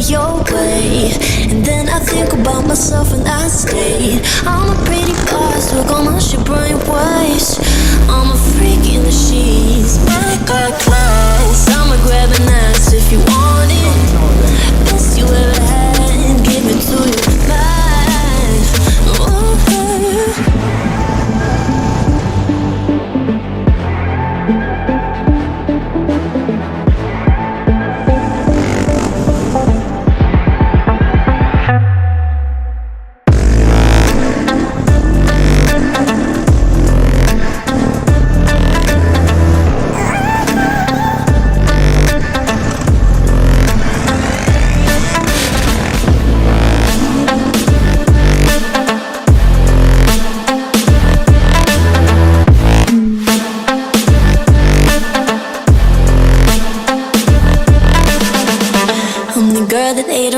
your way. And then I think about myself and I stay. I'm a pretty boss, look on my shit brain waste. I'm a freak in the sheets, back got class. I'ma grab an ass if you want it. Best you ever had, give it to you fast.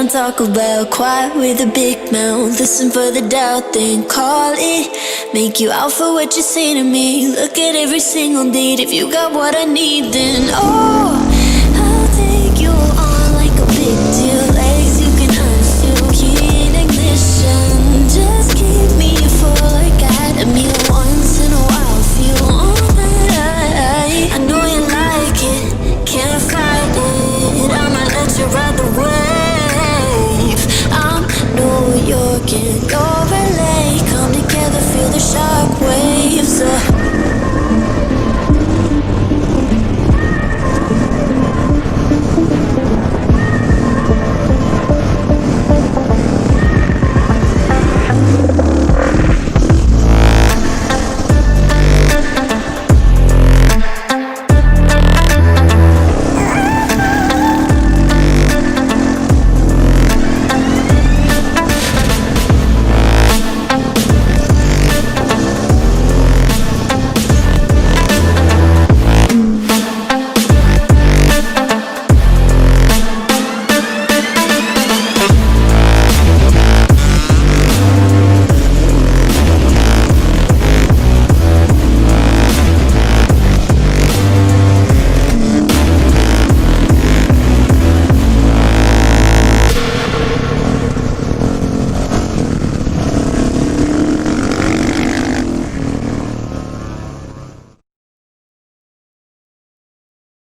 Talk about quiet with a big mouth. Listen for the doubt, then call it. Make you out for what you say to me. Look at every single date. If you got what I need, then oh,